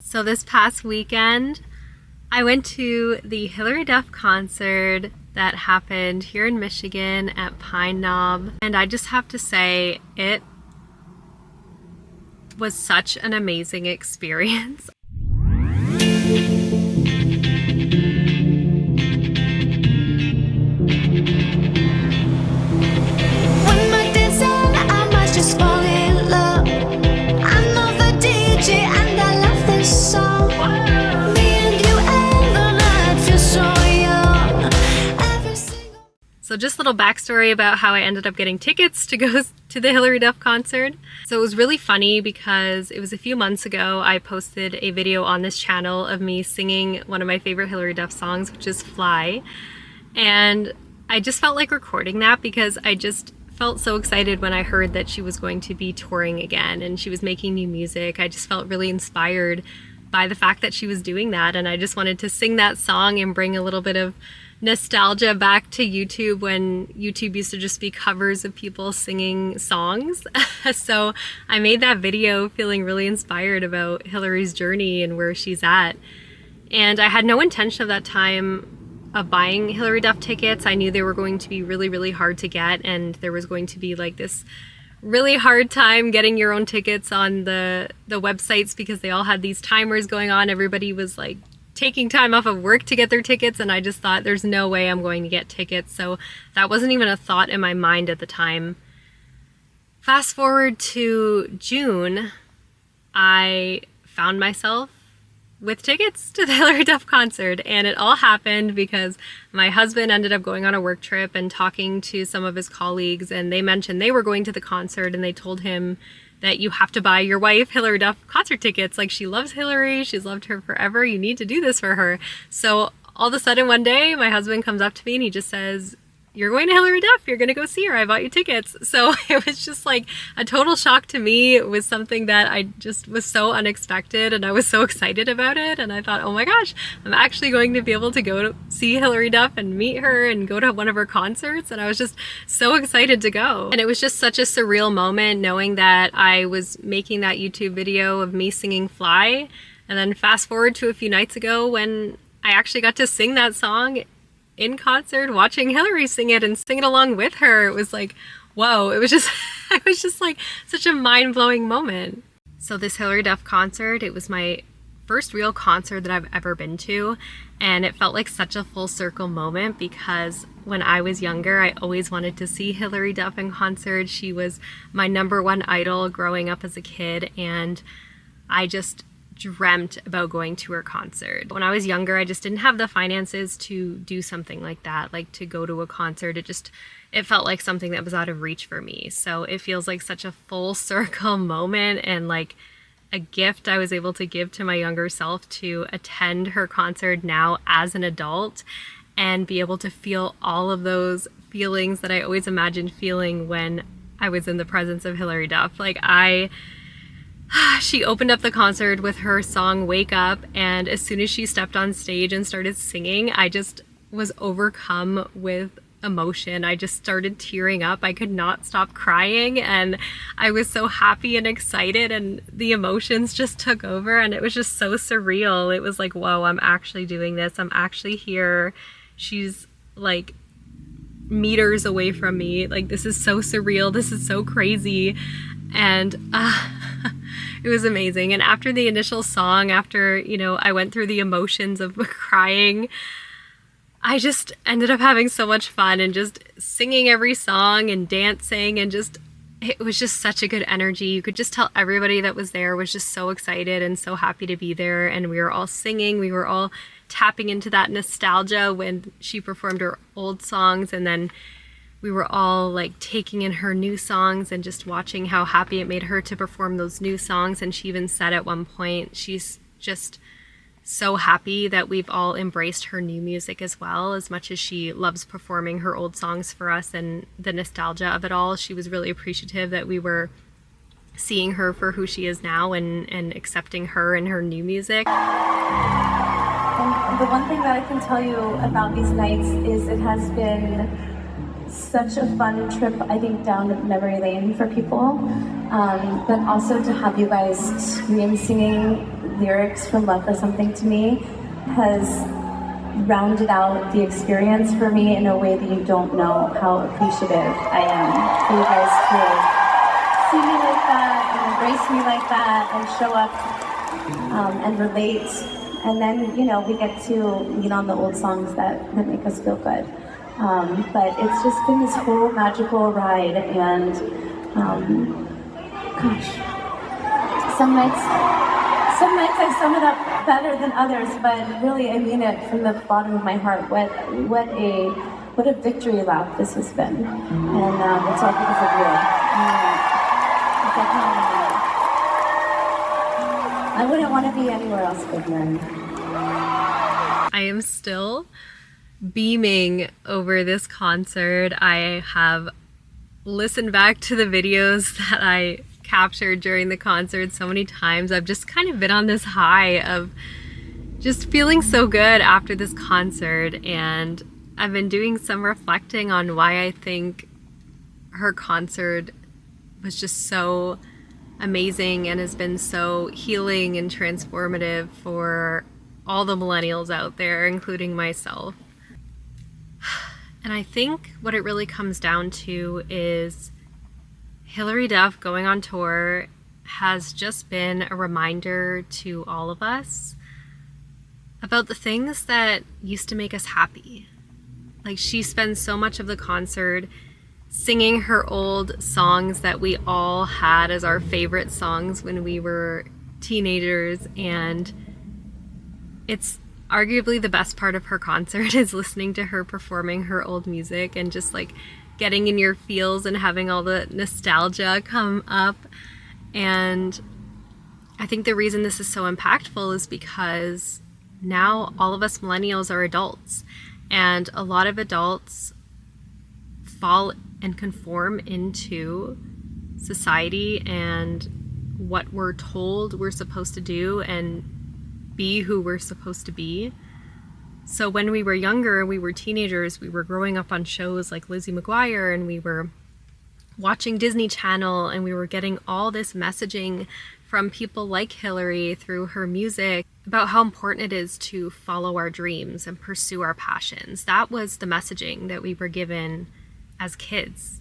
So this past weekend, I went to the Hilary Duff concert that happened here in Michigan at Pine Knob, and I just have to say it was such an amazing experience. So just a little backstory about how I ended up getting tickets to go to the Hilary Duff concert. So it was really funny because it was a few months ago I posted a video on this channel of me singing one of my favorite Hilary Duff songs, which is Fly. And I just felt like recording that because I just felt so excited when I heard that she was going to be touring again and she was making new music. I just felt really inspired by the fact that she was doing that, and I just wanted to sing that song and bring a little bit of nostalgia back to YouTube when YouTube used to just be covers of people singing songs. So I made that video feeling really inspired about Hilary's journey and where she's at. And I had no intention of that time of buying Hilary Duff tickets. I knew they were going to be really, really hard to get, and there was going to be like this really hard time getting your own tickets on the websites because they all had these timers going on. Everybody was like taking time off of work to get their tickets, and I just thought there's no way I'm going to get tickets. So that wasn't even a thought in my mind at the time. Fast forward to June, I found myself with tickets to the Hilary Duff concert, and it all happened because my husband ended up going on a work trip and talking to some of his colleagues, and they mentioned they were going to the concert, and they told him that you have to buy your wife Hilary Duff concert tickets. Like, she loves Hilary, she's loved her forever, you need to do this for her. So all of a sudden one day my husband comes up to me and he just says, "You're going to Hilary Duff, you're gonna go see her, I bought you tickets." So it was just like a total shock to me. It was something that I just was so unexpected, and I was so excited about it, and I thought, oh my gosh, I'm actually going to be able to go to see Hilary Duff and meet her and go to one of her concerts, and I was just so excited to go. And it was just such a surreal moment knowing that I was making that YouTube video of me singing Fly, and then fast forward to a few nights ago when I actually got to sing that song in concert, watching Hilary sing it and sing it along with her. It was like, whoa, it was just, it was just like such a mind-blowing moment. So this Hilary Duff concert, it was my first real concert that I've ever been to, and it felt like such a full circle moment because when I was younger, I always wanted to see Hilary Duff in concert. She was my #1 idol growing up as a kid, and I just dreamt about going to her concert. When I was younger, I just didn't have the finances to do something like that, like to go to a concert. It felt like something that was out of reach for me. So it feels like such a full circle moment and like a gift I was able to give to my younger self to attend her concert now as an adult and be able to feel all of those feelings that I always imagined feeling when I was in the presence of Hilary Duff. Like she opened up the concert with her song Wake Up, and as soon as she stepped on stage and started singing, I just was overcome with emotion. I just started tearing up. I could not stop crying, and I was so happy and excited, and the emotions just took over, and it was just so surreal. It was like, whoa, I'm actually doing this. I'm actually here. She's like meters away from me. Like, this is so surreal. This is so crazy. And it was amazing. And after the initial song, after, I went through the emotions of crying, I just ended up having so much fun and just singing every song and dancing, and it was just such a good energy. You could just tell everybody that was there was just so excited and so happy to be there. And we were all singing, we were all tapping into that nostalgia when she performed her old songs, and then we were all like taking in her new songs and just watching how happy it made her to perform those new songs. And she even said at one point, she's just so happy that we've all embraced her new music as well. As much as she loves performing her old songs for us and the nostalgia of it all, she was really appreciative that we were seeing her for who she is now and accepting her and her new music. And the one thing that I can tell you about these nights is it has been such a fun trip, I think, down memory lane for people, but also to have you guys scream singing lyrics from Love for Something to me has rounded out the experience for me in a way that you don't know how appreciative I am for you guys to see me like that and embrace me like that and show up and relate. And then, you know, we get to lean on the old songs that make us feel good. But it's just been this whole magical ride, and gosh, some nights I sum it up better than others, but really I mean it from the bottom of my heart. What a victory lap this has been, and it's all because of you. I wouldn't want to be anywhere else but here. I am still beaming over this concert. I have listened back to the videos that I captured during the concert so many times. I've just kind of been on this high of just feeling so good after this concert, and I've been doing some reflecting on why I think her concert was just so amazing and has been so healing and transformative for all the millennials out there, including myself. And I think what it really comes down to is Hilary Duff going on tour has just been a reminder to all of us about the things that used to make us happy. Like, she spends so much of the concert singing her old songs that we all had as our favorite songs when we were teenagers, and it's arguably the best part of her concert is listening to her performing her old music and just like getting in your feels and having all the nostalgia come up. And I think the reason this is so impactful is because now all of us millennials are adults, and a lot of adults fall and conform into society and what we're told we're supposed to do and be who we're supposed to be. So when we were younger, we were teenagers, we were growing up on shows like Lizzie McGuire, and we were watching Disney Channel, and we were getting all this messaging from people like Hilary through her music about how important it is to follow our dreams and pursue our passions. That was the messaging that we were given as kids.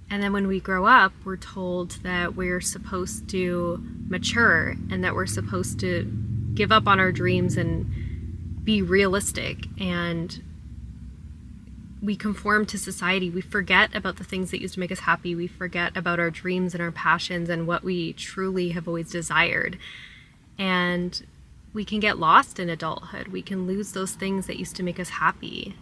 And then when we grow up, we're told that we're supposed to mature and that we're supposed to give up on our dreams and be realistic, and we conform to society. We forget about the things that used to make us happy. We forget about our dreams and our passions and what we truly have always desired. And we can get lost in adulthood. We can lose those things that used to make us happy.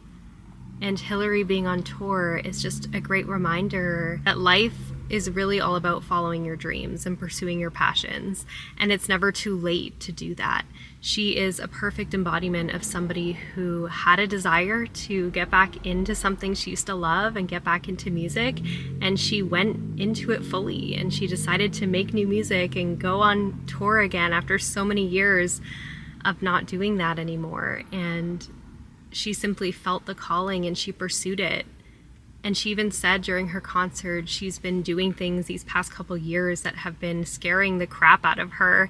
And Hilary being on tour is just a great reminder that life is really all about following your dreams and pursuing your passions. And it's never too late to do that. She is a perfect embodiment of somebody who had a desire to get back into something she used to love and get back into music. And she went into it fully, and she decided to make new music and go on tour again after so many years of not doing that anymore. And she simply felt the calling and she pursued it. And she even said during her concert she's been doing things these past couple years that have been scaring the crap out of her,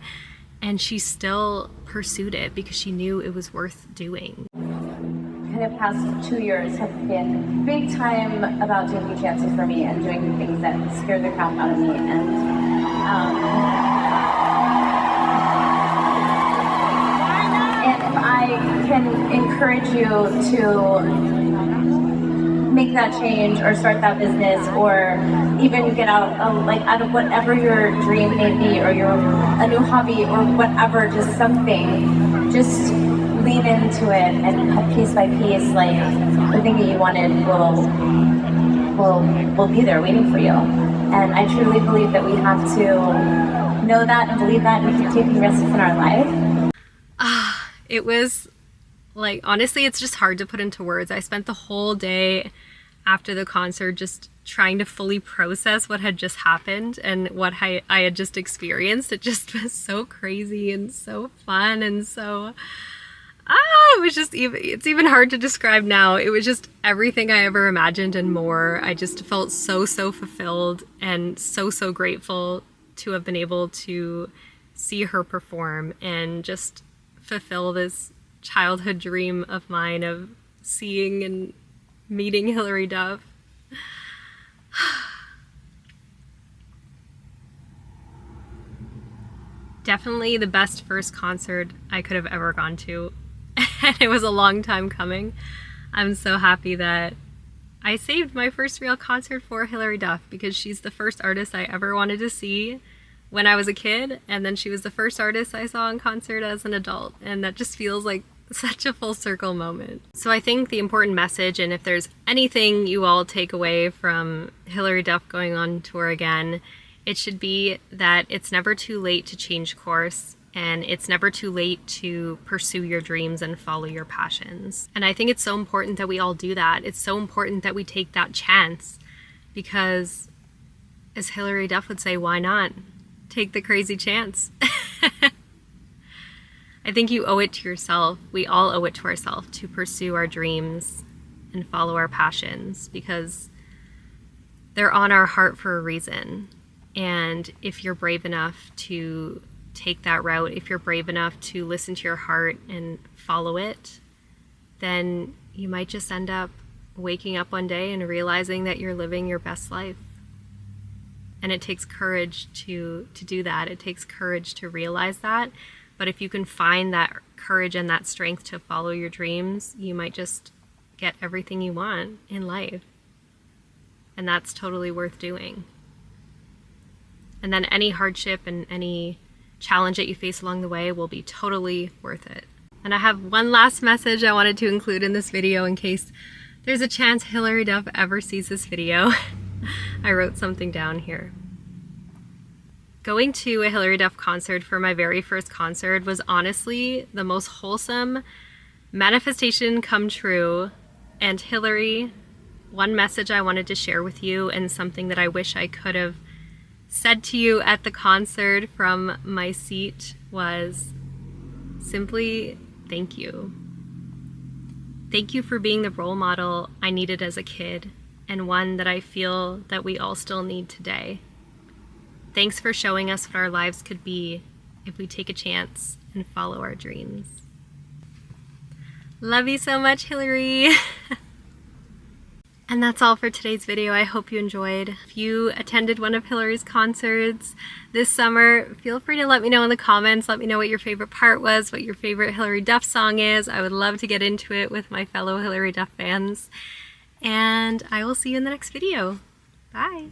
and she still pursued it because she knew it was worth doing. Kind of past 2 years have been big time about taking chances for me and doing things that scare the crap out of me. And if I can encourage you to make that change or start that business or even get out of whatever your dream may be, or a new hobby or whatever, just something, just lean into it, and piece by piece, like, the thing that you wanted will be there waiting for you. And I truly believe that we have to know that and believe that and keep taking risks in our life. It was like, honestly, it's just hard to put into words. I spent the whole day after the concert just trying to fully process what had just happened and what I had just experienced. It just was so crazy and so fun, and so it was just it's even hard to describe now. It was just everything I ever imagined and more. I just felt so fulfilled and so grateful to have been able to see her perform and just fulfill this childhood dream of mine of seeing and meeting Hilary Duff. Definitely the best first concert I could have ever gone to. And it was a long time coming. I'm so happy that I saved my first real concert for Hilary Duff, because she's the first artist I ever wanted to see when I was a kid, and then she was the first artist I saw in concert as an adult, and that just feels like such a full circle moment. So I think the important message, and if there's anything you all take away from Hilary Duff going on tour again, it should be that it's never too late to change course, and it's never too late to pursue your dreams and follow your passions. And I think it's so important that we all do that. It's so important that we take that chance, because as Hilary Duff would say, why not? Take the crazy chance. I think you owe it to yourself. We all owe it to ourselves to pursue our dreams and follow our passions, because they're on our heart for a reason. And if you're brave enough to take that route, if you're brave enough to listen to your heart and follow it, then you might just end up waking up one day and realizing that you're living your best life. And it takes courage to do that. It takes courage to realize that. But if you can find that courage and that strength to follow your dreams, you might just get everything you want in life. And that's totally worth doing. And then any hardship and any challenge that you face along the way will be totally worth it. And I have one last message I wanted to include in this video in case there's a chance Hilary Duff ever sees this video. I wrote something down here. Going to a Hilary Duff concert for my very first concert was honestly the most wholesome manifestation come true. And Hilary, one message I wanted to share with you, and something that I wish I could have said to you at the concert from my seat, was simply thank you. Thank you for being the role model I needed as a kid, and one that I feel that we all still need today. Thanks for showing us what our lives could be if we take a chance and follow our dreams. Love you so much, Hilary. And that's all for today's video. I hope you enjoyed. If you attended one of Hilary's concerts this summer, feel free to let me know in the comments. Let me know what your favorite part was, what your favorite Hilary Duff song is. I would love to get into it with my fellow Hilary Duff fans. And I will see you in the next video. Bye.